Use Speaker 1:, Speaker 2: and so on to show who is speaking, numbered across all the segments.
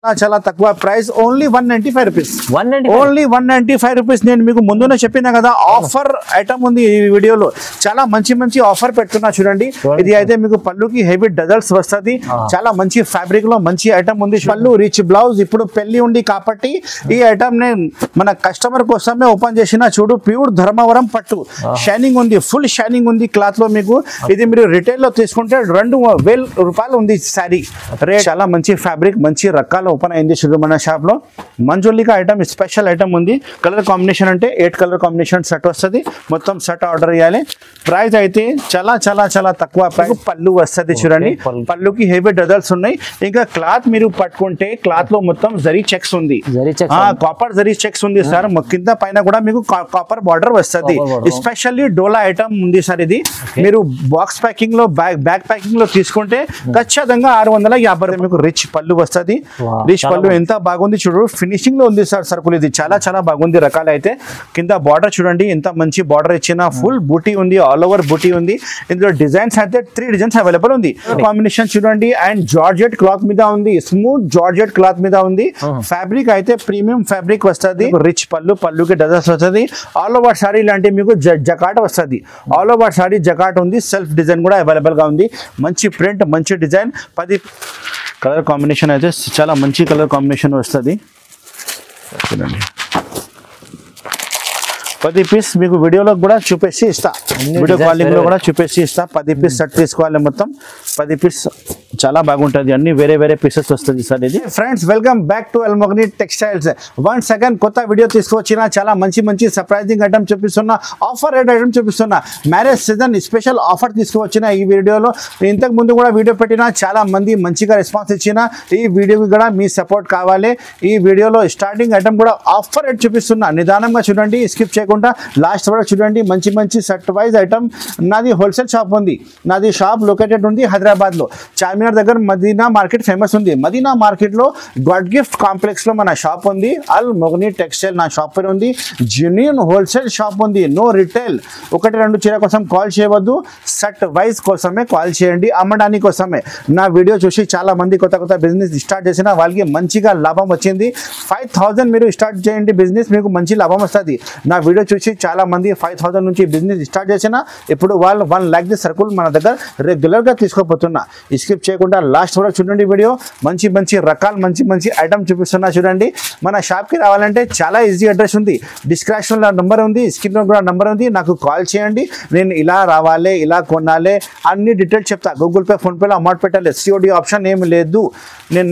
Speaker 1: చాలా తక్కువ price only 195 rupees.
Speaker 2: 195
Speaker 1: only 195 rupees. నేను మీకు ముందునే చెప్పినా కదా ఆఫర్ ఐటమ్ ఉంది ఈ వీడియోలో. చాలా మంచి మంచి ఆఫర్ పెడుతున్నా చూడండి. ఇది అయితే మీకు పళ్ళుకి హెవీ డజల్స్ వస్తుంది. చాలా మంచి ఫ్యాబ్రిక్ లో మంచి ఐటమ్ ఉంది. పళ్ళు రిచ్ బ్లౌజ్. ఇప్పుడు పెళ్లి ఉంది కాబట్టి ఈ ఐటమ్ నే మన కస్టమర్ కోసమే ఓపెన్ చేసిన. చూడు ప్యూర్ ధర్మవరం పట్టు షైనింగ్ ఉంది. ఫుల్ షైనింగ్ ఉంది క్లాత్ లో. మీకు ఇది మీరు రిటైల్ లో తీసుకుంటే 2000 రూపాయలు ఉంది శారీ రేట్. చాలా మంచి ఫ్యాబ్రిక్ మంచి రకాల ఓపెన్ అయింది చూడు మన షాప్ లో. మంజులికా ఐటమ్ స్పెషల్ ఐటమ్ ఉంది. కలర్ కాంబినేషన్ అంటే 8 కలర్ కాంబినేషన్ సెట్ వస్తుంది. మొత్తం సెట్ ఆర్డర్ చేయాలి. ప్రైస్ అయితే చాలా చాలా చాలా తక్కువ ప్రైస్. పళ్ళు వస్తుంది చూడండి. పళ్ళుకి హెవీ డజల్స్ ఉన్నాయి. ఇంకా క్లాత్ మీరు పట్టుకుంటే క్లాత్ లో మొత్తం జరీ చెక్స్ ఉంది. కాపర్ జరీ చెక్స్ ఉంది సార్. కింద పైన కూడా మీకు కాపర్ బార్డర్ వస్తుంది. స్పెషల్లీ డోలా ఐటమ్ ఉంది సార్. ఇది మీరు బాక్స్ ప్యాకింగ్ లో బ్యాగ్ ప్యాకింగ్ లో తీసుకుంటే ఖచ్చితంగా 650 మీకు రిచ్ పళ్ళు వస్తుంది. రిచ్ పళ్ళు ఎంత బాగుంది చూడు. ఫినిషింగ్ లో ఉంది సార్ సర్కుల్. ఇది చాలా చాలా బాగుంది రకాలు అయితే. కింద బార్డర్ చూడండి ఎంత మంచి బార్డర్ ఇచ్చిన. ఫుల్ బూటీ ఉంది. ఆల్ ఓవర్ బూటీ ఉంది. ఇందులో డిజైన్స్ అయితే 3 డిజైన్స్ అవైలబుల్ ఉంది. కాంబినేషన్ చూడండి. అండ్ జార్జెట్ క్లాత్ మీద ఉంది. స్మూత్ జార్జెట్ క్లాత్ మీద ఉంది. ఫ్యాబ్రిక్ అయితే ప్రీమియం ఫ్యాబ్రిక్ వస్తుంది. రిచ్ పళ్ళు. పళ్ళుకి డజల్స్ వస్తుంది. ఆల్ ఓవర్ సారీ లాంటి మీకు జకాట్ వస్తుంది. ఆల్ ఓవర్ సారీ జకాట్ ఉంది. సెల్ఫ్ డిజైన్ కూడా అవైలబుల్ గా ఉంది. మంచి ప్రింట్ మంచి డిజైన్. 10 కలర్ కాంబినేషన్ అయితే చాలా మంచి కలర్ కాంబినేషన్ వస్తుంది చూడండి. 10 పీస్ మీకు వీడియోలో కూడా చూపేసి ఇస్తా. వీడియో కాలింగ్ లో కూడా చూపేసి ఇస్తా. 10 పీస్ సెట్ తీసుకోవాలి. మొత్తం 10 పీస్ చాలా బాగుంటుంది. అన్ని వేరే వేరే పీసెస్ వస్తుంది సార్ ఇది. Friends welcome back to అల్మోగ్ని textiles. Once again కొత్త వీడియో తీసుకొచ్చిన. చాలా మంచి మంచి సర్ప్రైజింగ్ ఐటమ్ చూపిస్తున్నా. ఆఫర్ రేట్ ఐటమ్ చూపిస్తున్నా. మ్యారేజ్ సీజన్ స్పెషల్ ఆఫర్ తీసుకువచ్చిన ఈ వీడియోలో. ఇంతకు ముందు కూడా వీడియో పెట్టినా చాలా మంది మంచిగా రెస్పాన్స్ ఇచ్చిన. ఈ వీడియోకి కూడా మీ సపోర్ట్ కావాలి. ఈ వీడియోలో స్టార్టింగ్ ఐటమ్ కూడా ఆఫర్ రేట్ చూపిస్తున్నా. నిదానంగా చూడండి. స్కిప్ చేయకుండా లాస్ట్ వరకు చూడండి. మంచి మంచి సెట్ వైజ్ ఐటమ్. నాది హోల్సేల్ షాప్ ఉంది. నాది షాప్ లొకేటెడ్ ఉంది హైదరాబాద్ లో. చార్మినార్ దగ్గర మదీనా మార్కెట్ ఫేమస్ ఉంది. మదీనా మార్కెట్ లో గాడ్ గిఫ్ట్ కాంప్లెక్స్ లో మన షాప్ ఉంది. అల్ మొగ్ని టెక్స్టైల్ నా షాప్ పేరు ఉంది. జెన్యూన్ హోల్సేల్ షాప్ ఉంది. No retail. 1-2 చీర కోసం కాల్ చేయవద్దు. సెట్ వైజ్ కోసమే కాల్ చేయండి. అమ్మడానికి కోసమే. నా వీడియో చూసి చాలా మంది కొత్త కొత్త బిజినెస్ స్టార్ట్ చేసిన వాళ్ళకి మంచిగా లాభం వచ్చింది. 5000 మీరు స్టార్ట్ చేయండి బిజినెస్. మీకు మంచి లాభం వస్తుంది. నా వీడియో చూసి చాలా మంది 5000 నుంచి బిజినెస్ స్టార్ట్ చేసిన. ఇప్పుడు వాళ్ళు 1 lakh సర్కుల్ మన దగ్గర రెగ్యులర్ గా తీసుకోపోతున్నా. స్కిప్ చేయకుండా లాస్ట్ వరకు చూడండి వీడియో. మంచి మంచి రకాలు మంచి మంచి ఐటమ్ చూపిస్తున్నా చూడండి. మన షాప్ కి రావాలంటే చాలా ఈజీ అడ్రస్ ఉంది. డిస్క్రిప్షన్ లో నంబర్ ఉంది. స్క్రీన్ లో కూడా నంబర్ ఉంది. నాకు కాల్ చేయండి. నేను ఇలా రావాలి ఇలా కొనాలి అన్ని డీటెయిల్స్ చెప్తా. గూగుల్ పే ఫోన్ పేలో అమౌంట్ పెట్టాలి. సిఓడి ఆప్షన్ ఏమి లేదు.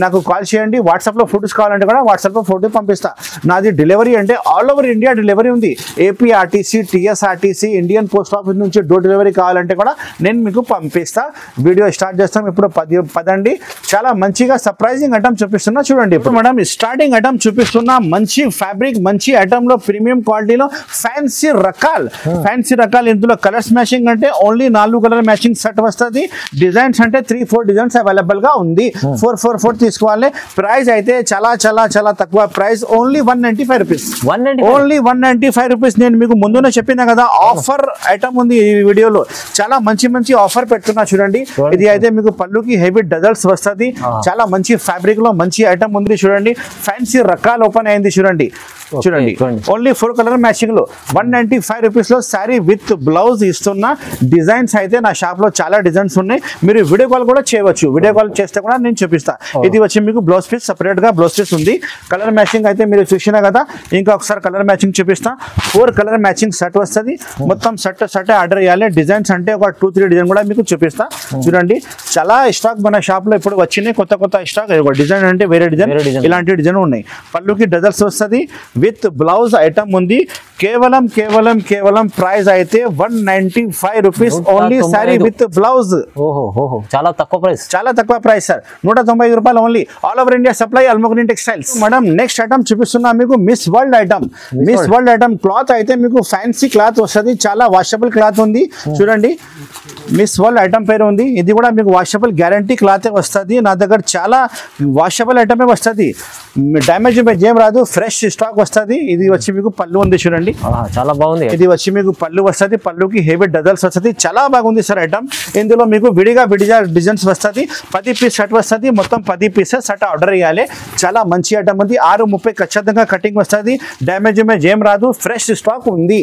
Speaker 1: నాకు కాల్ చేయండి. వాట్సాప్ లో ఫోటోస్ కావాలంటే కూడా వాట్సాప్ లో ఫోటో పంపిస్తా. నాది డెలివరీ అంటే ఆల్ ఓవర్ ఇండియా డెలివరీ ఉంది. APRTC TSRTC Indian post office నుంచి డోర్ డెలివరీ కావాలంటే కూడా నేను మీకు పంపిస్తా. వీడియో స్టార్ట్ చేస్తాం. ఇప్పుడు పదండి. చాలా మంచిగా సర్ప్రైజింగ్ ఐటమ్ చూపిస్తున్నా చూడండి. ఇప్పుడు మేడం స్టార్టింగ్ ఐటమ్ చూపిస్తున్నా. మంచి ఫ్యాబ్రిక్ మంచి ఐటమ్ లో ప్రీమియం క్వాలిటీలో ఫ్యాన్సీ రకాలు. ఇందులో కలర్స్ మ్యాచింగ్ అంటే ఓన్లీ 4 కలర్ మ్యాచింగ్ సెట్ వస్తుంది. డిజైన్స్ అంటే 3-4 డిజైన్స్ అవైలబుల్ గా ఉంది. 4 తీసుకోవాలి. ప్రైస్ అయితే చాలా చాలా చాలా తక్కువ price. Only 195 rupees. Only 195 rupees. నేను మీకు ముందునే చెప్పినా కదా ఆఫర్ ఐటమ్ ఉంది ఈ వీడియోలో. చాలా మంచి మంచి ఆఫర్ పెడుతున్నా చూడండి. ఇది అయితే మీకు పళ్ళుకి హెవీ డజల్స్ వస్తుంది. చాలా మంచి ఫ్యాబ్రిక్ లో మంచి ఐటమ్ ఉంది చూడండి. ఫ్యాన్సీ రకాలు ఓపెన్ అయింది చూడండి. ఓన్లీ 4 కలర్ మ్యాచింగ్ లో 195 రూపీస్ లో శారీ విత్ బ్లౌజ్ ఇస్తున్నా. డిజైన్స్ అయితే నా షాప్ లో చాలా డిజైన్స్ ఉన్నాయి. మీరు వీడియో కాల్ కూడా చేయవచ్చు. వీడియో కాల్ చేస్తే కూడా నేను చూపిస్తా. ఇది వచ్చి మీకు బ్లౌజ్ పీస్ సపరేట్ గా బ్లౌజ్ పీస్ ఉంది. కలర్ మ్యాచింగ్ అయితే మీరు చూసినా కదా. ఇంకా ఒకసారి కలర్ మ్యాచింగ్ చూపిస్తా. 4 కలర్ మ్యాచింగ్ సెట్ వస్తుంది. మొత్తం సెట్ ఆర్డర్ చేయాలి. డిజైన్స్ అంటే ఒక 2-3 డిజైన్ కూడా మీకు చూపిస్తా చూడండి. చాలా స్టాక్ మన షాప్ లో ఇప్పుడు వచ్చినాయి. కొత్త స్టాక్. డిజైన్ అంటే వేరే డిజైన్ ఇలాంటి డిజైన్ ఉన్నాయి. పళ్ళుకి డజల్స్ వస్తుంది. విత్ బ్లౌజ్ ఐటమ్ ఉంది. కేవలం ప్రైస్ అయితే 195 rupees. Only sari with blouse.
Speaker 2: చాలా
Speaker 1: తక్కువ ప్రైస్ సార్. 195 రూపాయలు only. All over India supply Almogni textiles. Madam next item చూపిస్తున్నా మీకు. మిస్ వరల్డ్ ఐటమ్ క్లాత్ అయితే మీకు ఫ్యాన్సీ క్లాత్ వస్తుంది. చాలా వాషబుల్ క్లాత్ ఉంది చూడండి. మిస్ వరల్డ్ ఐటమ్ పేరు ఉంది. ఇది కూడా మీకు వాషబుల్ గ్యారంటీ క్లాత్ వస్తుంది. నా దగ్గర చాలా వాషబుల్ ఐటమే వస్తుంది. డ్యామేజ్ ఏం రాదు. ఫ్రెష్ స్టాక్ వస్తుంది. ఇది వచ్చి మీకు పళ్ళు ఉంది చూడండి. చూడండి,
Speaker 2: చాలా బాగుంది.
Speaker 1: ఇది వచ్చి మీకు పళ్ళు వస్తుంది, పళ్ళుకి హెవీ డజల్స్ వస్తుంది, చాలా బాగుంది సార్ ఐటమ్. ఇందులో మీకు విడిగా డిజైన్స్ వస్తుంది, 10 పీస్ షర్ట్ వస్తుంది, మొత్తం 10 పీసెస్ షర్ట్ ఆర్డర్ చేయాలి. చాలా మంచి ఐటమ్ ఉంది, 6:30 ఖచ్చితంగా కటింగ్ వస్తుంది, డ్యామేజ్ ఏం రాదు, ఫ్రెష్ స్టాక్ ఉంది.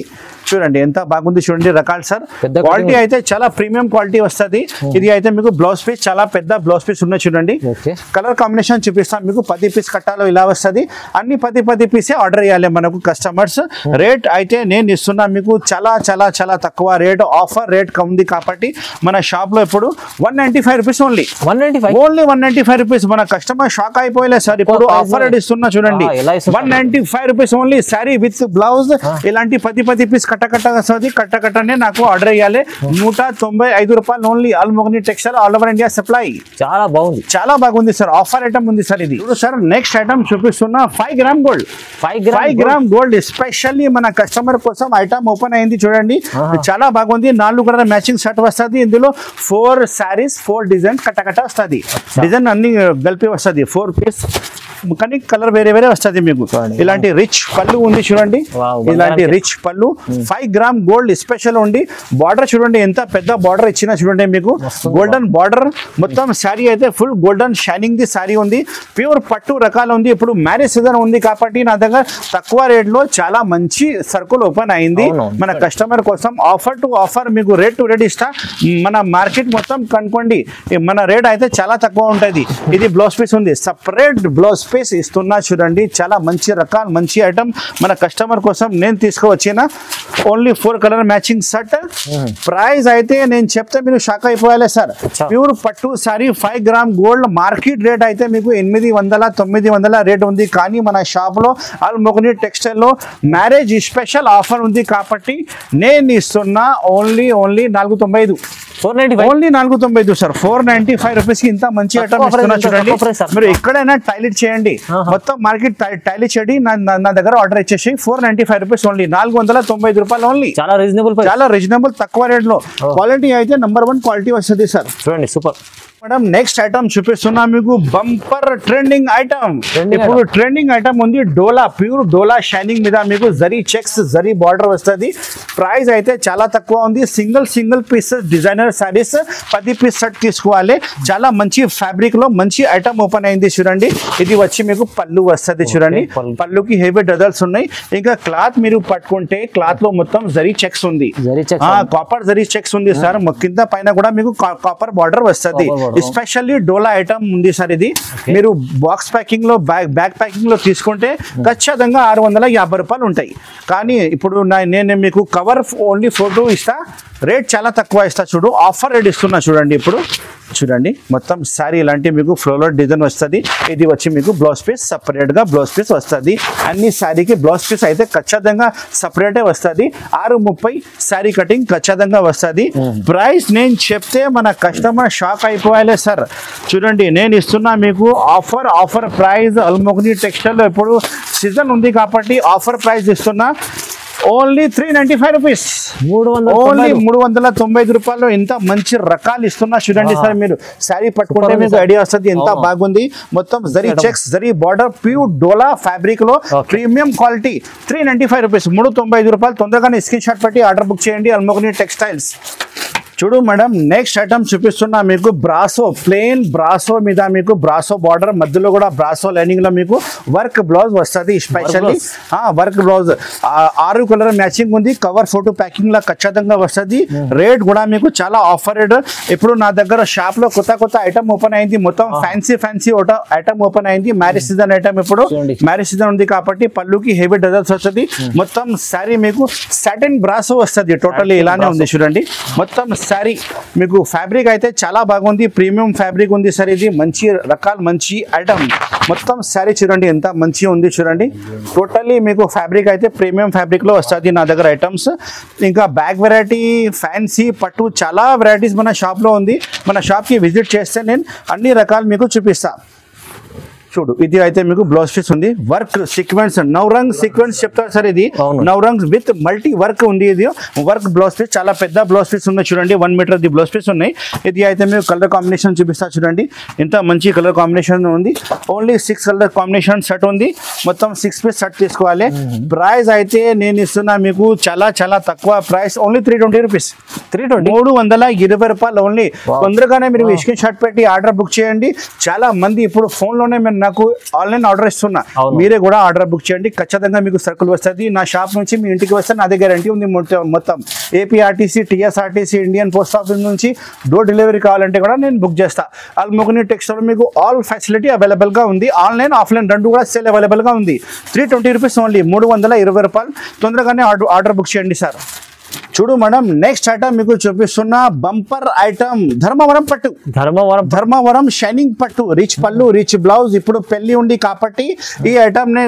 Speaker 1: చూడండి ఎంత బాగుంది, చూడండి రకాలు సార్. క్వాలిటీ అయితే చాలా ప్రీమియం క్వాలిటీ వస్తుంది. ఇది అయితే మీకు బ్లౌజ్ పీస్ చాలా పెద్ద బ్లౌజ్ పీస్ ఉన్నాయి చూడండి. కలర్ కాంబినేషన్ చూపిస్తాం మీకు, 10 పీస్ కట్టాలో ఇలా వస్తుంది. అన్ని 10 పీసే ఆర్డర్ చేయాలి మనకు కస్టమర్స్. రేట్ అయితే నేను ఇస్తున్నా మీకు చాలా చాలా చాలా తక్కువ రేట్, ఆఫర్ రేట్ ఉంది కాబట్టి మన షాప్ లో ఇప్పుడు 195 రూపీస్ ఓన్లీ. 195 రూపీస్. మన కస్టమర్ షాక్ అయిపోయలే సార్, ఇప్పుడు ఆఫర్ రేట్ ఇస్తున్నా చూడండి. 195 rupees only, sari with blouse. ఇలాంటి 10 పీస్ కట్ట వస్తుంది, కట్టనే నాకు ఆర్డర్ చేయాలి. 195 రూపాయలు only. Almogni textile, all over India supply.
Speaker 2: చాలా బాగుంది,
Speaker 1: చాలా బాగుంది సార్, ఆఫర్ ఐటమ్ ఉంది సార్. ఇది సార్ నెక్స్ట్ ఐటమ్ చూపిస్తున్నా 5 gram gold. 5 gram gold especially మన కస్టమర్ కోసం ఐటమ్ ఓపెన్ అయింది చూడండి. చాలా బాగుంది, 4 కలర్ మ్యాచింగ్ షర్ట్ వస్తుంది. ఇందులో 4 శారీస్ 4 డిజైన్ కట్ట వస్తుంది. డిజైన్ అన్ని కలిపి వస్తుంది, 4 పీస్ కానీ కలర్ వేరే వస్తుంది మీకు. ఇలాంటి రిచ్ పళ్ళు ఉంది చూడండి, ఇలాంటి రిచ్ పళ్ళు. 5 గ్రామ్ గోల్డ్ స్పెషల్ ఉంది. బార్డర్ చూడండి ఎంత పెద్ద బార్డర్ ఇచ్చిన చూడండి మీకు, గోల్డెన్ బార్డర్. మొత్తం శారీ అయితే full golden shining the sari ఉంది, ప్యూర్ పట్టు రకాలు ఉంది. ఇప్పుడు మ్యారేజ్ సీజన్ ఉంది కాబట్టి నా దగ్గర తక్కువ రేట్ లో చాలా మంచి సర్కుల్ ఓపెన్ అయింది మన కస్టమర్ కోసం. ఆఫర్ టు ఆఫర్ మీకు రేట్ టు రేట్ ఇస్తా. మన మార్కెట్ మొత్తం కనుకోండి, మన రేట్ అయితే చాలా తక్కువ ఉంటుంది. ఇది బ్లౌజ్ పీస్ ఉంది, సపరేట్ బ్లౌజ్ పీస్ ఇస్తున్నా చూడండి. చాలా మంచి రకాలు, మంచి ఐటమ్ మన కస్టమర్ కోసం నేను తీసుకువచ్చిన. Only 4 colour matching shirt. Price అయితే నేను చెప్తే మీరు షాక్ అయిపోయాలి సార్. ప్యూర్ పట్టు sorry 5 gram gold. Market rate అయితే మీకు 800 900 రేట్ ఉంది, కానీ మన షాప్ లో అల్మోగ్ని టెక్స్టైల్ లో మ్యారేజ్ స్పెషల్ ఆఫర్ ఉంది కాబట్టి నేను ఇస్తున్నా ఓన్లీ 495. Only 495 sir. 495 రూపీస్ కి ఇంత మంచి ఐటమ్ ఇస్తున్నా చూడండి. మీరు ఎక్కడైనా టైలెట్ చేయండి, మొత్తం మార్కెట్ టైలెట్ చేయండి, నా దగ్గర ఆర్డర్ ఇచ్చేసి 495 రూపీస్ ఓన్లీ. 495 రూపాయలు ఓన్లీ. చాలా రీజనబుల్ తక్కువ రేట్ లో. క్వాలిటీ అయితే నంబర్ 1 క్వాలిటీ వస్తుంది సార్.
Speaker 2: చూడండి సూపర్.
Speaker 1: మేడం నెక్స్ట్ ఐటమ్ చూపిస్తున్నా మీకు, బంపర్ ట్రెండింగ్ ఐటమ్. ఇప్పుడు ట్రెండింగ్ ఐటమ్ ఉంది డోలా, ప్యూర్ డోలా షైనింగ్ మీద మీకు జరీ చెక్స్, జరీ బార్డర్ వస్తుంది. ప్రైస్ అయితే చాలా తక్కువ ఉంది. Single pieces designer saris 10 piece set తీసుకోవాలి. చాలా మంచి ఫ్యాబ్రిక్ లో మంచి ఐటమ్ ఓపెన్ అయింది చూడండి. ఇది వచ్చి మీకు పళ్ళు వస్తుంది చూడండి, పళ్ళుకి హెవీ డజల్స్ ఉన్నాయి. ఇంకా క్లాత్ మీరు పట్టుకుంటే క్లాత్ లో మొత్తం జరీ చెక్స్ ఉంది, కాపర్ జరీ చెక్స్ ఉంది సార్. కింద పైన కూడా మీకు కాపర్ బార్డర్ వస్తుంది. ఎస్పెషల్లీ డోలా ఐటమ్ ఉంది సార్. ఇది మీరు బాక్స్ ప్యాకింగ్ లో బ్యాగ్ ప్యాకింగ్ లో తీసుకుంటే ఖచ్చితంగా 650 రూపాయలు ఉంటాయి. కానీ ఇప్పుడు నేను మీకు కవర్ ఓన్లీ ఫోటో ఇస్తా, రేట్ చాలా తక్కువ ఇస్తా. చూడు ఆఫర్ రేట్ ఇస్తున్నా చూడండి. ఇప్పుడు చూడండి మొత్తం శారీ ఇలాంటి మీకు ఫ్లోరల్ డిజైన్ వస్తుంది. ఇది వచ్చి మీకు బ్లౌజ్ పీస్ సపరేట్ గా బ్లౌజ్ పీస్ వస్తుంది. అన్ని శారీకి బ్లౌజ్ పీస్ అయితే ఖచ్చితంగా సపరేటే వస్తుంది. 630 శారీ కటింగ్ ఖచ్చితంగా వస్తుంది. ప్రైస్ నేను చెప్తే మన కస్టమర్ షాక్ అయిపోయాలి సార్. చూడండి నేను ఇస్తున్నా మీకు ఆఫర్ ప్రైస్. అల్మోగ్ని టెక్స్టైల్ ఇప్పుడు సీజన్ ఉంది కాబట్టి ఆఫర్ ప్రైస్ ఇస్తున్నా. Only 395 rupees. ఓన్లీ 395 రూపాయలు. ఎంత మంచి రకాలు ఇస్తున్నా చూడండి సార్. మీరు శారీ పట్టుకుంటే మీకు ఐడియా వస్తుంది ఎంత బాగుంది. మొత్తం zari checks, zari border, pure dola fabric లో ప్రీమియం క్వాలిటీ. 395 రూపీస్, 395 రూపాయలు. తొందరగానే స్క్రీన్ షాట్ పెట్టి ఆర్డర్ బుక్ చేయండి. అల్మోగ్ని టెక్స్టైల్స్. చూడు మేడం నెక్స్ట్ ఐటమ్ చూపిస్తున్నా మీకు, బ్రాసో ప్లెయిన్ బ్రాసో మీద మీకు బ్రాసో బార్డర్, మధ్యలో కూడా బ్రాసో లైనింగ్ లో మీకు వర్క్ బ్లౌజ్ వస్తుంది. Specially work blouse 6 colour matching ఉంది. కవర్ ఫోటో ప్యాకింగ్ లా ఖచ్చితంగా వస్తుంది. రేట్ కూడా మీకు చాలా ఆఫర్ రేట్. ఇప్పుడు నా దగ్గర షాప్ లో కొత్త ఐటమ్ ఓపెన్ అయింది. మొత్తం ఫ్యాన్సీ ఐటమ్ ఓపెన్ అయింది. Marriage season item. ఇప్పుడు మ్యారేజ్ సీజన్ ఉంది కాబట్టి పళ్ళుకి హెవీ డజల్స్ వస్తుంది. మొత్తం శారీ మీకు సాటిన్ బ్రాసో వస్తుంది. టోటల్లీ ఇలానే ఉంది చూడండి. మొత్తం శారీ మీకు ఫ్యాబ్రిక్ అయితే చాలా బాగుంది, ప్రీమియం ఫ్యాబ్రిక్ ఉంది సార్. ఇది మంచి రకాలు, మంచి ఐటమ్. మొత్తం శారీ చూడండి ఎంత మంచిగా ఉంది చూడండి. టోటల్లీ మీకు ఫ్యాబ్రిక్ అయితే ప్రీమియం ఫ్యాబ్రిక్ లో వస్తుంది నా దగ్గర ఐటమ్స్. ఇంకా బ్యాగ్ వెరైటీ, ఫ్యాన్సీ, పట్టు చాలా వెరైటీస్ మన షాప్ లో ఉంది. మన షాప్ కి విజిట్ చేస్తే నేను అన్ని రకాలు మీకు చూపిస్తా. చూడు ఇది అయితే మీకు బ్లౌజ్ పీస్ ఉంది వర్క్ సీక్వెన్స్ నవరంగ్ సీక్వెన్స్ చెప్తారు సార్ ఇది నవరంగ్ విత్ మల్టీ వర్క్ ఉంది ఇది వర్క్ బ్లౌజ్ పీస్ చాలా పెద్ద బ్లౌజ్ పీస్ ఉన్నాయి చూడండి 1 మీటర్ ది బ్లౌజ్ పీస్ ఉన్నాయి ఇది అయితే మీకు కలర్ కాంబినేషన్ చూపిస్తా చూడండి ఎంత మంచి కలర్ కాంబినేషన్ ఉంది ఓన్లీ 6 కలర్ కాంబినేషన్ సెట్ ఉంది మొత్తం 6 పీస్ సెట్ తీసుకోవాలి ప్రైస్ అయితే నేను ఇస్తున్నా మీకు చాలా చాలా తక్కువ ప్రైస్ ఓన్లీ 320 రూపీస్ 320 రూపాయలు ఓన్లీ తొందరగానే మీరు స్క్రీన్ షాట్ పెట్టి ఆర్డర్ బుక్ చేయండి చాలా మంది ఇప్పుడు ఫోన్ లోనే నాకు ఆన్లైన్ ఆర్డర్ ఇస్తున్నా మీరే కూడా ఆర్డర్ బుక్ చేయండి ఖచ్చితంగా మీకు సరుకులు వస్తుంది నా షాప్ నుంచి మీ ఇంటికి వస్తే నాదే గ్యారంటీ ఉంది మొత్తం APRTC TSRTC Indian post office నుంచి డోర్ డెలివరీ కావాలంటే కూడా నేను బుక్ చేస్తా అల్మోగని టెక్స్టైల్ మీకు ఆల్ ఫెసిలిటీ అవైలబుల్ గా ఉంది ఆన్లైన్ ఆఫ్లైన్ రెండు కూడా సేల్ అవైలబుల్ గా ఉంది 320 రూపీస్ ఓన్లీ 320 రూపాయలు తొందరగానే ఆర్డర్ బుక్ చేయండి సార్ చూడు మేడం నెక్స్ట్ ఐటమ్ మీకు చూపిస్తున్న బంపర్ ఐటమ్ ధర్మవరం షైనింగ్ పట్టు రిచ్ పళ్ళు రిచ్ బ్లౌజ్ ఇప్పుడు పెళ్లి ఉంది కాబట్టి ఈ ఐటమ్ నే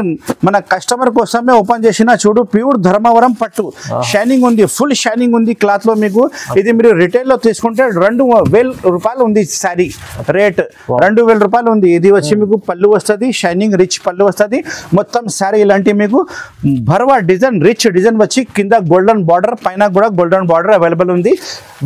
Speaker 1: మన కస్టమర్ కోసమే ఓపెన్ చేసిన చూడు ప్యూర్ ధర్మవరం పట్టు షైనింగ్ ఉంది ఫుల్ షైనింగ్ ఉంది క్లాత్ లో మీకు ఇది మీరు రిటైల్ లో తీసుకుంటే 2000 రూపాయలు ఉంది సారీ రేట్ 2000 రూపాయలు ఉంది ఇది వచ్చి మీకు పళ్ళు వస్తుంది షైనింగ్ రిచ్ పళ్ళు వస్తుంది మొత్తం సారీ ఇలాంటి మీకు భర్వా డిజైన్ రిచ్ డిజైన్ వచ్చి కింద గోల్డెన్ బార్డర్ పైన కూడా గోల్డెన్ బార్డర్ అవైలబుల్ ఉంది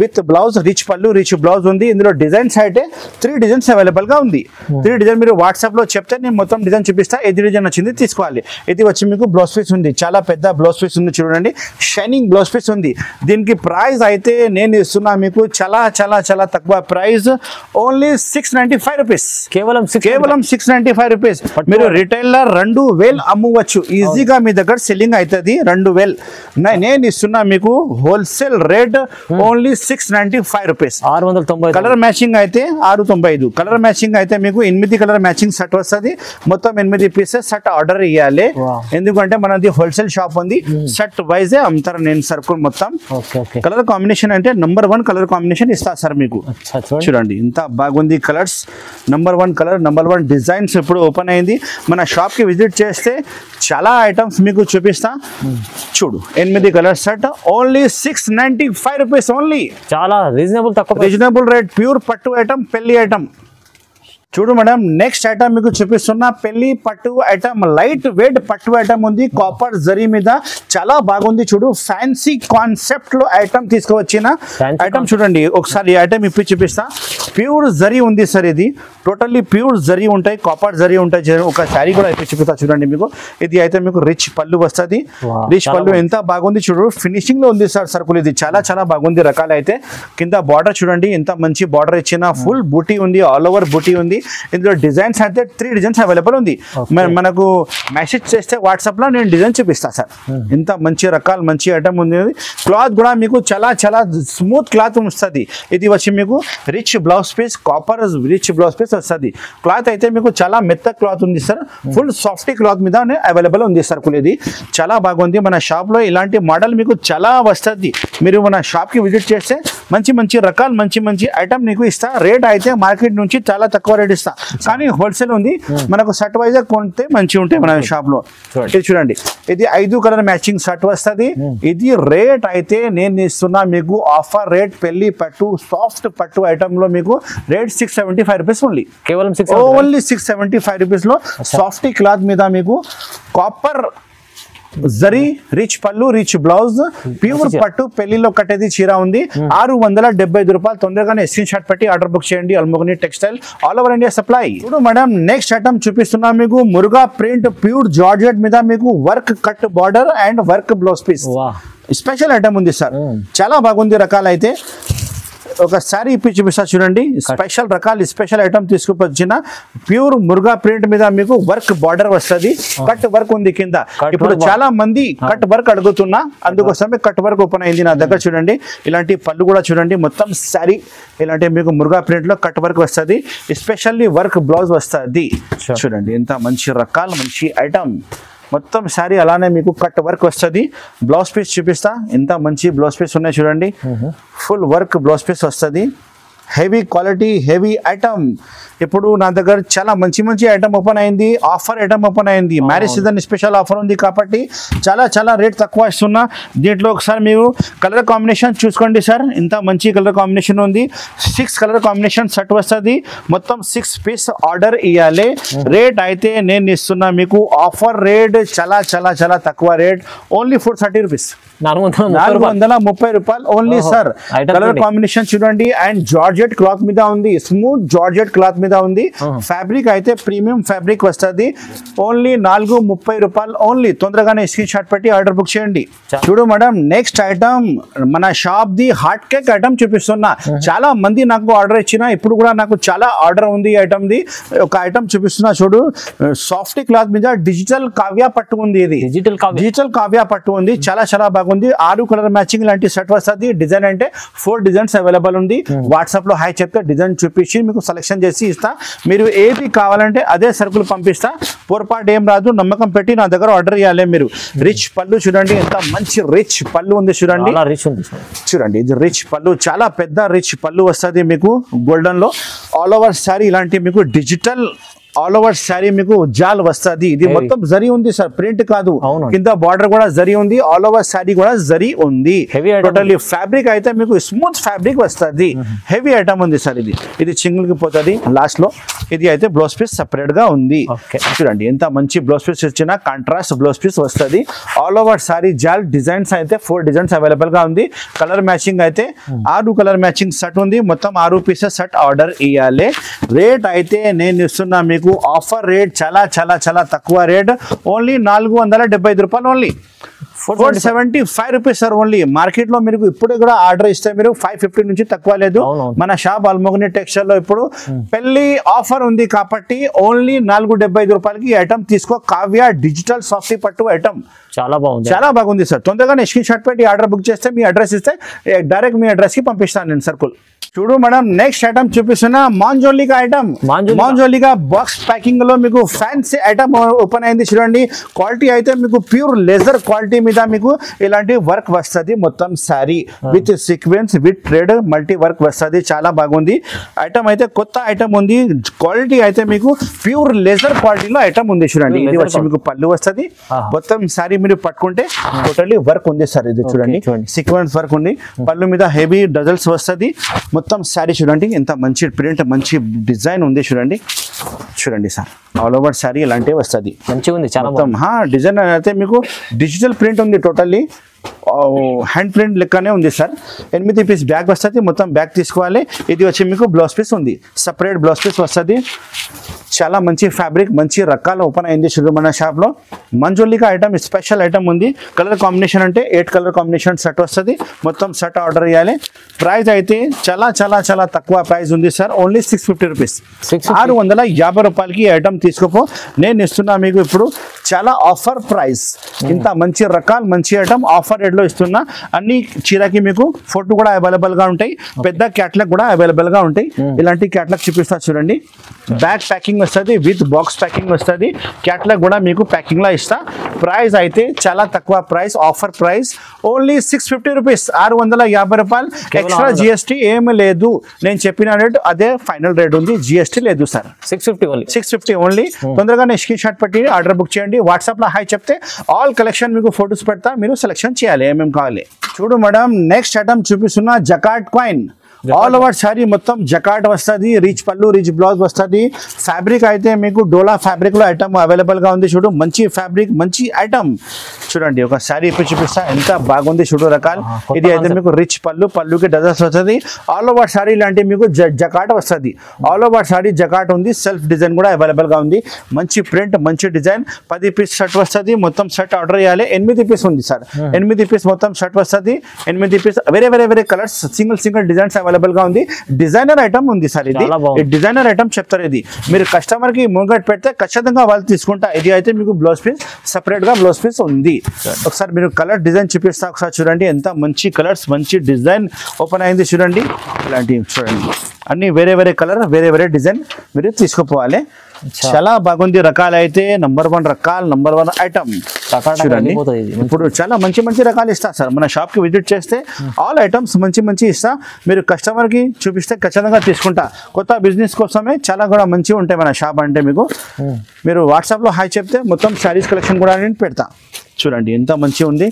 Speaker 1: విత్ బ్లౌజ్ రిచ్ పళ్ళు రిచ్ బ్లౌజ్ ఉంది ఇందులో డిజైన్స్ అయితే 3 డిజైన్స్ అవైలబుల్ గా ఉంది 3 డిజైన్ మీరు వాట్సాప్ లో చెప్తే నేను మొత్తం డిజైన్ చూపిస్తా ఏది డిజైన్ వచ్చింది తీసుకోవాలి ఇది వచ్చి మీకు బ్లౌజ్ పీస్ ఉంది చాలా పెద్ద బ్లౌజ్ పీస్ ఉంది చూడండి షైనింగ్ బ్లౌజ్ పీస్ ఉంది దీనికి ప్రైస్ అయితే నేను ఇస్తున్నా మీకు చాలా చాలా చాలా తక్కువ ప్రైస్ ఓన్లీ 695 రూపీస్ కేవలం 695 రూపీస్ మీరు రిటైల్ లో 2000 అమ్మవచ్చు ఈజీగా మీ దగ్గర సెల్లింగ్ అవుతుంది 2000 నేను ఇస్తున్నా మీకు wholesale rate only 695 rupees 690 colour matching అయితే 695 కలర్ మ్యాచింగ్ అయితే మీకు 8 కలర్ మ్యాచింగ్ సెట్ వస్తుంది మొత్తం 8 పీసెస్ సెట్ ఆర్డర్ ఇవ్వాలి ఎందుకంటే మనది హోల్సేల్ షాప్ ఉంది సెట్ వైజ్ అమ్ముతారు నేను సరుకులు మొత్తం కలర్ కాంబినేషన్ అంటే నంబర్ 1 కలర్ కాంబినేషన్ ఇస్తా సార్ మీకు చూడండి ఇంత బాగుంది colours number 1 colour number 1 designs ఇప్పుడు ఓపెన్ అయింది మన షాప్ కి విజిట్ చేస్తే చాలా ఐటమ్స్ మీకు చూపిస్తా చూడు 8 colour set only 695 rupees only చాలా రీజనబుల్ రేట్ ప్యూర్ పట్టు ఐటమ్ పెళ్లి ఐటమ్ చూడు మేడం నెక్స్ట్ ఐటమ్ మీకు చూపిస్తున్నా పెళ్లి పట్టు ఐటమ్ లైట్ వెయిట్ పట్టు ఐటమ్ ఉంది కాపర్ జరీ మీద చాలా బాగుంది చూడు ఫ్యాన్సీ కాన్సెప్ట్ లో ఐటమ్ తీసుకువచ్చిన ఐటమ్ చూడండి ఒకసారి ఈ ఐటమ్ ఇప్పి చూపిస్తా ప్యూర్ జరీ ఉంది సార్ ఇది టోటల్లీ ప్యూర్ జరీ ఉంటాయి కాపర్ జరీ ఉంటాయి ఒక శారీ కూడా ఇప్పి చూపిస్తా చూడండి మీకు ఇది అయితే మీకు రిచ్ పళ్ళు వస్తుంది రిచ్ పళ్ళు ఎంత బాగుంది చూడు ఫినిషింగ్ లో ఉంది సార్ సరుకులు ఇది చాలా చాలా బాగుంది రకాలు అయితే కింద బార్డర్ చూడండి ఎంత మంచి బార్డర్ ఇచ్చిన ఫుల్ బూటీ ఉంది ఆల్ ఓవర్ బూటీ ఉంది ఇందులో డిజైన్స్ అయితే 3 డిజైన్స్ అవైలబుల్ ఉంది మనకు మెసేజ్ చేస్తే వాట్సాప్ లో నేను డిజైన్ చూపిస్తా సార్ ఇంత మంచి రకాలు మంచి ఐటమ్ ఉంది క్లాత్ కూడా మీకు చాలా చాలా స్మూత్ క్లాత్ వస్తుంది ఇది వచ్చి మీకు rich blouse piece copper rich blouse piece వస్తుంది క్లాత్ అయితే మీకు చాలా మెత్త క్లాత్ ఉంది సార్ ఫుల్ సాఫ్టీ క్లాత్ మీద అవైలబుల్ ఉంది సరుకులు ఇది చాలా బాగుంది మన షాప్ లో ఇలాంటి మోడల్ మీకు చాలా వస్తుంది మీరు మన షాప్ కి విజిట్ చేస్తే మంచి మంచి రకాలు మంచి మంచి ఐటమ్ నీకు ఇస్తా రేట్ అయితే మార్కెట్ నుంచి చాలా తక్కువ రేట్ ఇస్తా కానీ హోల్సేల్ ఉంది మనకు షర్ట్ వైజ్ కొంటే మంచి ఉంటాయి మన షాప్ లో చూడండి ఇది 5 కలర్ మ్యాచింగ్ షర్ట్ వస్తుంది ఇది రేట్ అయితే నేను ఇస్తున్నా మీకు ఆఫర్ రేట్ పెళ్లి పట్టు సాఫ్ట్ పట్టు ఐటమ్ లో మీకు రేట్ 675 రూపీస్ ఓన్లీ కేవలం ఓన్లీ 675 రూపీస్ లో సాఫ్టీ క్లాత్ మీద మీకు కాపర్ జరీ రిచ్ పళ్ళు రిచ్ బ్లౌజ్ ప్యూర్ పట్టు పెళ్లిలో కట్టేది చీర ఉంది 675 రూపాయలు తొందరగానే స్క్రీన్ షాట్ పెట్టి ఆర్డర్ బుక్ చేయండి Almogni textile all over India supply ఇప్పుడు మేడం నెక్స్ట్ ఐటమ్ చూపిస్తున్నా మీకు మురుగా ప్రింట్ ప్యూర్ జార్జెట్ మీద మీకు work cut border and work blouse piece special item ఉంది సార్ చాలా బాగుంది రకాలు అయితే ఒకసారి ఇప్పి చూపిస్తా చూడండి స్పెషల్ రకాలు స్పెషల్ ఐటమ్ తీసుకువచ్చిన ప్యూర్ మురుగా ప్రింట్ మీద మీకు వర్క్ బార్డర్ వస్తుంది కట్ వర్క్ ఉంది కింద ఇప్పుడు చాలా మంది కట్ వర్క్ అడుగుతున్నా అందుకోసమే కట్ వర్క్ ఓపెన్ అయింది నా దగ్గర చూడండి ఇలాంటి పళ్ళు కూడా చూడండి మొత్తం సారీ ఇలాంటి మీకు మురుగా ప్రింట్ లో కట్ వర్క్ వస్తుంది స్పెషల్లీ వర్క్ బ్లౌజ్ వస్తుంది చూడండి ఎంత మంచి రకాలు మంచి ఐటమ్ మొత్తం సారీ అలానే మీకు కట్ వర్క్ వస్తుంది బ్లౌజ్ పీస్ చూపిస్తా ఎంత మంచి బ్లౌజ్ పీస్ ఉన్నాయి చూడండి ఫుల్ వర్క్ బ్లౌజ్ పీస్ వస్తుంది హెవీ క్వాలిటీ హెవీ ఐటమ్. ఇప్పుడు నా దగ్గర చాలా మంచి మంచి ఐటమ్ ఓపెన్ అయింది, ఆఫర్ ఐటమ్ ఓపెన్ అయింది. మ్యారేజ్ సీజన్ స్పెషల్ ఆఫర్ ఉంది కాబట్టి చాలా రేట్ తక్కువ ఇస్తున్నా. దీంట్లో ఒకసారి మీరు కలర్ కాంబినేషన్ చూసుకోండి సార్, ఇంత మంచి కలర్ కాంబినేషన్ ఉంది. 6 కలర్ కాంబినేషన్ సెట్ వస్తుంది. మొత్తం 6 పీస్ ఆర్డర్ ఇవ్వాలి. రేట్ అయితే నేను ఇస్తున్నా మీకు ఆఫర్ రేట్ చాలా తక్కువ రేట్, ఓన్లీ 430 రూపీస్, 430 రూపాయలు ఓన్లీ సార్. కలర్ కాంబినేషన్ చూడండి. అండ్ జార్జెట్ క్లాత్ మీద ఉంది, స్మూత్ జార్జెట్ క్లాత్ మీద ఉంది. ఫ్యాబ్రిక్ అయితే ప్రీమియం ఫ్యాబ్రిక్ వస్తుంది. ఓన్లీ 430 రూపాయలు ఓన్లీ. తొందరగానే స్క్రీన్ షాట్ పెట్టి ఆర్డర్ బుక్ చేయండి. చూడు మేడం, నెక్స్ట్ ఐటమ్ మన shop the hot cake item చూపిస్తున్నా. చాలా మంది నాకు ఆర్డర్ ఇచ్చిన, ఇప్పుడు కూడా నాకు చాలా ఆర్డర్ ఉంది ఐటమ్ ది. ఒక ఐటమ్ చూపిస్తున్నా చూడు, సాఫ్ట్ క్లాత్ మీద డిజిటల్ కావ్య పట్టు ఉంది. ఇది డిజిటల్ కావ్య పట్టు ఉంది, చాలా బాగుంది. 6 కలర్ మ్యాచింగ్ లాంటి సెట్ వస్తుంది. డిజైన్ అంటే 4 డిజైన్స్ అవైలబుల్ ఉంది. వాట్సాప్ లో హాయ్ చెప్తే డిజైన్ చూపించి మీకు సెలెక్షన్ చేసి ఇస్తా. మీరు ఏది కావాలంటే అదే సరుకులు పంపిస్తా. పొరపాటు ఏం రాదు, నమ్మకం పెట్టి నా దగ్గర ఆర్డర్ ఇవ్వాలి మీరు. రిచ్ పళ్ళు చూడండి, ఎంత మంచి రిచ్ పళ్ళు ఉంది చూడండి. చూడండి ఇది రిచ్ పళ్ళు, చాలా పెద్ద రిచ్ పళ్ళు వస్తుంది మీకు గోల్డెన్ లో. ఆల్ ఓవర్ సారీ ఇలాంటి మీకు డిజిటల్ ఆల్ ఓవర్ శారీ మీకు జాల్ వస్తుంది. ఇది మొత్తం జరీ ఉంది సార్, ప్రింట్ కాదు. కింద బార్డర్ కూడా జరీ ఉంది, ఆల్ ఓవర్ శారీ కూడా జరీ ఉంది. టోటల్లీ ఫ్యాబ్రిక్ అయితే మీకు స్మూత్ ఫ్యాబ్రిక్ వస్తుంది. హెవీ ఐటమ్ ఉంది సార్. ఇది చింగిల్ కి పోతుంది లాస్ట్ లో. ఇది అయితే బ్లౌజ్ పీస్ సపరేట్ గా ఉంది. చూడండి ఎంత మంచి బ్లౌజ్ పీస్ ఇచ్చిన, కాంట్రాస్ట్ బ్లౌజ్ పీస్ వస్తుంది. ఆల్ ఓవర్ శారీ జాల్ డిజైన్స్ అయితే 4 డిజైన్స్ అవైలబుల్ గా ఉంది. కలర్ మ్యాచింగ్ అయితే 6 కలర్ మ్యాచింగ్ సెట్ ఉంది. మొత్తం 6 పీసెస్ సెట్ ఆర్డర్ ఇవ్వాలి. రేట్ అయితే నేను ఇస్తున్నా మీకు ఆఫర్ రేట్, చాలా తక్కువ రేట్, ఓన్లీ 475 రూపాయలు only. 475 rupees sir only. Market లో మీరు ఇప్పుడు కూడా ఆర్డర్ ఇస్తే మీరు 550 నుంచి తక్కువ లేదు. మన షాప్ అల్మోగ్ని టెక్స్టైల్ లో ఇప్పుడు పెళ్లి ఆఫర్ ఉంది కాబట్టి ఓన్లీ 475 రూపాయలకి ఐటమ్ తీసుకో. కావ్య డిజిటల్ సాఫ్ట్ పట్టు ఐటమ్ చాలా బాగుంది సార్. తొందరగా స్క్రీన్ షాట్ పెట్టి ఆర్డర్ బుక్ చేస్తే మీ అడ్రస్ ఇస్తే డైరెక్ట్ మీ అడ్రస్ కి పంపిస్తాను నేను సర్కుల్. చూడు మేడం, నెక్స్ట్ ఐటమ్ చూపిస్తున్నా మాంజోలికా ఐటమ్. మాంజోలికా బాక్స్ ప్యాకింగ్ లో మీకు ఫ్యాన్సీ ఐటమ్ ఓపెన్ అయింది చూడండి. క్వాలిటీ అయితే మీకు ప్యూర్ లెజర్ క్వాలిటీ మీద మీకు ఇలాంటి వర్క్ వస్తుంది. మొత్తం sorry with sequence with thread multi work వస్తుంది. చాలా బాగుంది ఐటమ్ అయితే, కొత్త ఐటమ్ ఉంది. క్వాలిటీ అయితే మీకు ప్యూర్ లెజర్ క్వాలిటీలో ఐటమ్ ఉంది చూడండి. ఇది వచ్చి మీకు పళ్ళు వస్తుంది. మొత్తం సారీ మీరు పట్టుకుంటే టోటల్లీ వర్క్ ఉంది సార్. ఇది చూడండి సీక్వెన్స్ వర్క్ ఉంది. పళ్ళు మీద హెవీ డజల్స్ వస్తుంది. మొత్తం శారీ చూడండి ఎంత మంచి ప్రింట్, మంచి డిజైన్ ఉంది చూడండి. చూడండి సార్, ఆల్ ఓవర్ శారీ ఇలాంటివి వస్తుంది. మంచిగా ఉంది చాలా. మొత్తం డిజైన్ అయితే మీకు డిజిటల్ ప్రింట్ ఉంది. టోటల్లీ హ్యాండ్ ప్రింట్ లెక్కనే ఉంది సార్. 8 పీస్ బ్యాగ్ వస్తుంది. మొత్తం బ్యాగ్ తీసుకోవాలి. ఇది వచ్చి మీకు బ్లౌజ్ పీస్ ఉంది, సపరేట్ బ్లౌజ్ పీస్ వస్తుంది. చాలా మంచి ఫ్యాబ్రిక్, మంచి రకాల ఓపెన్ అయింది చూడు మన షాప్ లో. మంజోలికా ఐటమ్ స్పెషల్ ఐటమ్ ఉంది. కలర్ కాంబినేషన్ అంటే 8 కలర్ కాంబినేషన్ సెట్ వస్తుంది. మొత్తం సెట్ ఆర్డర్ ఇవ్వాలి. ప్రైస్ అయితే చాలా తక్కువ ప్రైస్ ఉంది సార్, ఓన్లీ 650 రూపీస్. 650 రూపాయలకి ఐటమ్ తీసుకోపో. నేను ఇస్తున్నా మీకు ఇప్పుడు చాలా ఆఫర్ ప్రైస్. ఇంత మంచి రకాలు మంచి ఐటమ్ ఆఫర్ రేట్ లో ఇస్తున్నా. అన్ని చీరకి మీకు ఫోటో కూడా అవైలబుల్ గా ఉంటాయి, పెద్ద క్యాట్లాగ్ కూడా అవైలబుల్ గా ఉంటాయి. ఇలాంటి క్యాట్లాగ్ చూపిస్తా చూడండి. బ్యాగ్ ప్యాకింగ్ వస్తుంది, విత్ బాక్స్ ప్యాకింగ్ వస్తుంది. క్యాట్లాగ్ కూడా మీకు ప్యాకింగ్ లా ఇస్తా. ప్రైస్ అయితే చాలా తక్కువ price, offer price only 650 rupees. 650 రూపాయలు. ఎక్స్ట్రా జిఎస్టీ ఏమి లేదు. నేను చెప్పిన రేట్ అదే ఫైనల్ రేట్ ఉంది, జిఎస్టీ లేదు సార్. 650 ఓన్లీ. తొందరగా స్క్రీన్ షాట్ పెట్టి ఆర్డర్ బుక్ చేయండి. వాట్సాప్ లో హాయ్ చెప్తే ఆల్ కలెక్షన్ మీకు ఫొటోస్ పెడతా, మీరు సెలెక్షన్ చేయాలి ఏమేమి కావాలి. చూడు మేడం, నెక్స్ట్ ఐటమ్ చూపిస్తున్నా జకాట్ కాయిన్. ఆల్ ఓవర్ సారీ మొత్తం జకాట్ వస్తుంది. రిచ్ పళ్ళు, రిచ్ బ్లౌజ్ వస్తుంది. ఫ్యాబ్రిక్ అయితే మీకు డోలా ఫ్యాబ్రిక్ లో ఐటమ్ అవైలబుల్ గా ఉంది. చూడు మంచి ఫ్యాబ్రిక్, మంచి ఐటమ్. చూడండి ఒక సారీ ఇప్పుడు చూపిస్తా, ఎంత బాగుంది చూడు రకాలు. ఇది అయితే మీకు రిచ్ పళ్ళు, పళ్ళుకి డజల్స్ వస్తుంది. ఆల్ ఓవర్ సారీ లాంటి మీకు జకాట్ వస్తుంది. ఆల్ ఓవర్ సారీ జకాట్ ఉంది. సెల్ఫ్ డిజైన్ కూడా అవైలబుల్ గా ఉంది. మంచి ప్రింట్, మంచి డిజైన్. 10 పీస్ షర్ట్ వస్తుంది. మొత్తం షర్ట్ ఆర్డర్ చేయాలి. 8 పీస్ ఉంది సార్. 8 పీస్ మొత్తం షర్ట్ వస్తుంది. 8 పీస్ వేరే కలర్స్, సింగిల్ డిజైన్స్ అవైలబుల్ గా ఉంది. డిజైనర్ ఐటమ్ ఉంది సార్. ఇది డిజైనర్ ఐటమ్ చెప్తారు. ఇది మీరు కస్టమర్ కి ముంగట్ పెడితే ఖచ్చితంగా వాళ్ళు తీసుకుంటా. ఇది అయితే మీకు బ్లౌజ్ పీస్ సపరేట్ గా బ్లౌజ్ పీస్ ఉంది. ఒకసారి మీరు కలర్ డిజైన్ చూపిస్తా. ఒకసారి చూడండి ఎంత మంచి కలర్స్, మంచి డిజైన్ ఓపెన్ అయింది చూడండి. ఇలాంటివి చూడండి అన్ని వేరే వేరే కలర్ వేరే వేరే డిజైన్ మీరు తీసుకుపోవాలి. చాలా బాగుంది. రకాలు అయితే నంబర్ 1 రకాలు, నంబర్ 1 ఐటమ్ చూడండి. ఇప్పుడు చాలా మంచి మంచి రకాలు ఇస్తా సార్. మన షాప్ కి విజిట్ చేస్తే ఆల్ ఐటమ్స్ మంచి మంచి ఇస్తా. మీరు కస్టమర్ కి చూపిస్తే ఖచ్చితంగా తీసుకుంటా. కొత్త బిజినెస్ కోసమే చాలా కూడా మంచిగా ఉంటాయి మన షాప్ అంటే. మీకు మీరు వాట్సాప్ లో హాయ్ చెప్తే మొత్తం శారీస్ కలెక్షన్ కూడా నేను పెడతా. చూడండి ఎంత మంచిగా ఉంది.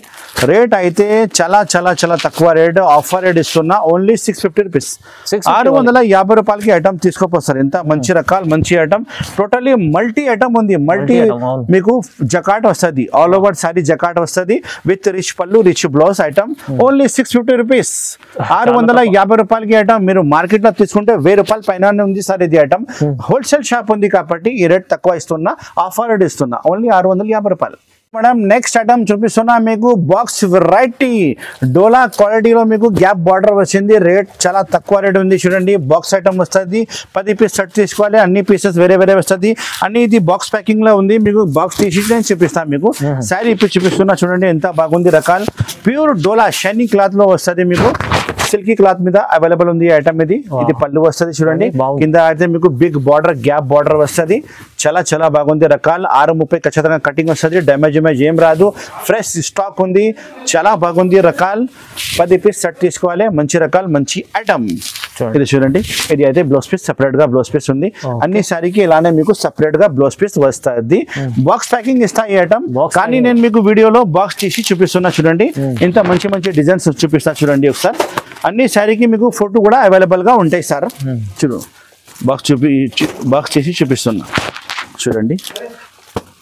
Speaker 1: రేట్ అయితే చాలా చాలా చాలా తక్కువ రేట్, ఆఫర్ రేట్ ఇస్తున్నా. ఓన్లీ 650 రూపీస్, 650 రూపాయలకి ఐటమ్ తీసుకోపోతారు. ఎంత మంచి రకాలు, మంచి ఐటమ్. టోటలీ మల్టీ ఐటమ్ ఉంది. మల్టీ మీకు జకాట్ వస్తుంది, ఆల్ ఓవర్ సారీ జకాట్ వస్తుంది విత్ రిచ్ పళ్ళు, rich blouse item. Only 650 rupees, 650 రూపాయలకి ఐటమ్. మీరు మార్కెట్ లో తీసుకుంటే 1000 రూపాయల పైన ఉంది సార్ ఇది ఐటమ్. హోల్సేల్ షాప్ ఉంది కాబట్టి ఈ రేట్ తక్కువ ఇస్తున్నా, ఆఫర్ రేట్ ఇస్తున్నా. ఓన్లీ 650 రూపాయలు. మేడం నెక్స్ట్ ఐటమ్ చూపిస్తున్నా మీకు. బాక్స్ వెరైటీ డోలా క్వాలిటీలో మీకు గ్యాప్ బార్డర్ వచ్చింది. రేట్ చాలా తక్కువ రేట్ ఉంది. చూడండి బాక్స్ ఐటమ్ వస్తుంది. 10 పీస్ సెట్ తీసుకోవాలి. అన్ని పీసెస్ వేరే వేరే వస్తుంది. అన్ని ఇది బాక్స్ ప్యాకింగ్ లో ఉంది. మీకు బాక్స్ తీసి నేను చూపిస్తాను. మీకు శారీ ఇప్పుడు చూపిస్తున్నా. చూడండి ఎంత బాగుంది. రకాలు ప్యూర్ డోలా షైనింగ్ క్లాత్ లో వస్తుంది. మీకు సిల్కీ క్లాత్ మీద అవైలబుల్ ఉంది ఐటమ్. ఇది పళ్ళు వస్తుంది. చూడండి కింద అయితే మీకు బిగ్ బార్డర్, గ్యాప్ బార్డర్ వస్తుంది. చాలా చాలా బాగుంది. రకాలు 630 ఖచ్చితంగా కటింగ్ వస్తుంది. డ్యామేజ్ ఏం రాదు. ఫ్రెష్ స్టాక్ ఉంది. చాలా బాగుంది. రకాలు 10 పీస్ సెట్ తీసుకోవాలి. మంచి రకాలు, మంచి ఐటమ్. ఇది చూడండి. ఇది అయితే బ్లౌజ్ పీస్ సెపరేట్ గా బ్లౌజ్ పీస్ ఉంది. అన్ని సారీకి ఇలానే మీకు సెపరేట్ గా బ్లౌజ్ పీస్ వస్తుంది. బాక్స్ ప్యాకింగ్ ఇస్తా ఈ ఐటమ్. కానీ నేను మీకు వీడియోలో బాక్స్ తీసి చూపిస్తున్నా. చూడండి ఇంత మంచి మంచి డిజైన్స్ చూపిస్తా. చూడండి ఒకసారి. అన్ని శారీకి మీకు ఫోటో కూడా అవైలబుల్ గా ఉంటాయి సార్. చూడు బాక్స్ చేసి చూపిస్తున్నా. చూడండి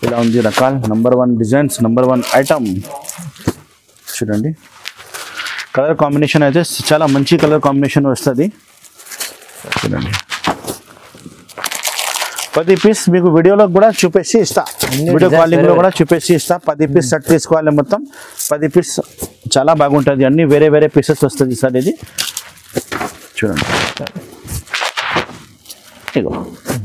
Speaker 1: ఇలా ఉంది. రకాలు నంబర్ 1 డిజైన్స్, నంబర్ 1 ఐటమ్. చూడండి కలర్ కాంబినేషన్ అయితే చాలా మంచి కలర్ కాంబినేషన్ వస్తుంది. చూడండి 10 పీస్ మీకు వీడియోలో కూడా చూపేసి ఇస్తా. వీడియో కాలింగ్ లో కూడా చూపేసి ఇస్తా. 10 పీస్ సెట్ తీసుకోవాలి. మొత్తం 10 పీస్ చాలా బాగుంటుంది. అన్ని వేరే వేరే పీసెస్ వస్తుంది సార్. ఇది చూడండి ఇగో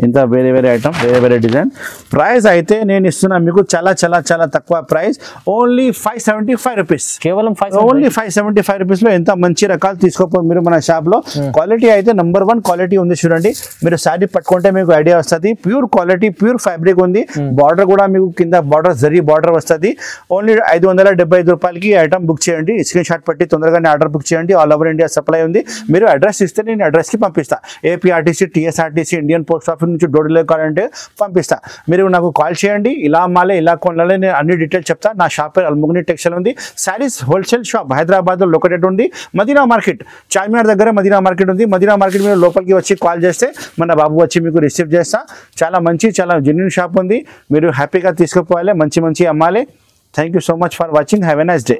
Speaker 1: ఇంత వేరే వేరే ఐటమ్, వేరే వేరే డిజైన్. ప్రైస్ అయితే నేను ఇస్తున్నా మీకు చాలా చాలా చాలా తక్కువ ప్రైస్. Only 575 rupees. కేవలం ఓన్లీ 575 రూపీస్ లో ఎంత మంచి రకాలు తీసుకోపో మీరు మన షాప్ లో. క్వాలిటీ అయితే నంబర్ 1 క్వాలిటీ ఉంది. చూడండి మీరు శారీ పట్టుకుంటే మీకు ఐడియా వస్తుంది. ప్యూర్ క్వాలిటీ, ప్యూర్ ఫ్యాబ్రిక్ ఉంది. బార్డర్ కూడా మీకు కింద బార్డర్ జరీ బార్డర్ వస్తుంది. ఓన్లీ 575 రూపాయలకి ఐటమ్ బుక్ చేయండి. స్క్రీన్ షాట్ పెట్టి తొందరగానే ఆర్డర్ బుక్ చేయండి. ఆల్ ఓవర్ ఇండియా సప్లై ఉంది. మీరు అడ్రస్ ఇస్తే నేను అడ్రస్ కి పంపిస్తా. APRTC, TSRTC, Indian post office నుంచి డోర్ డెలివరీ కావాలంటే పంపిస్తా. మీరు నాకు కాల్ చేయండి. ఇలా అమ్మాలి, ఇలా కొనాలి, నేను అన్ని డీటెయిల్స్ చెప్తా. నా షాప్ పేరు అల్ముగ్ని టెక్స్టైల్ ఉంది. శారీస్ హోల్సేల్ షాప్ హైదరాబాద్ లో లొకేటెడ్ ఉంది. మదీనా మార్కెట్, చార్మినార్ దగ్గర మదీనా మార్కెట్ ఉంది. మదీనా మార్కెట్ మీరు లోపలికి వచ్చి కాల్ చేస్తే మన బాబు వచ్చి మీకు రిసీవ్ చేస్తా. చాలా మంచి, చాలా జెన్యూన్ షాప్ ఉంది. మీరు హ్యాపీగా తీసుకుపోవాలి, మంచి మంచి అమ్మాలి. Thank you so much for watching. Have a nice day.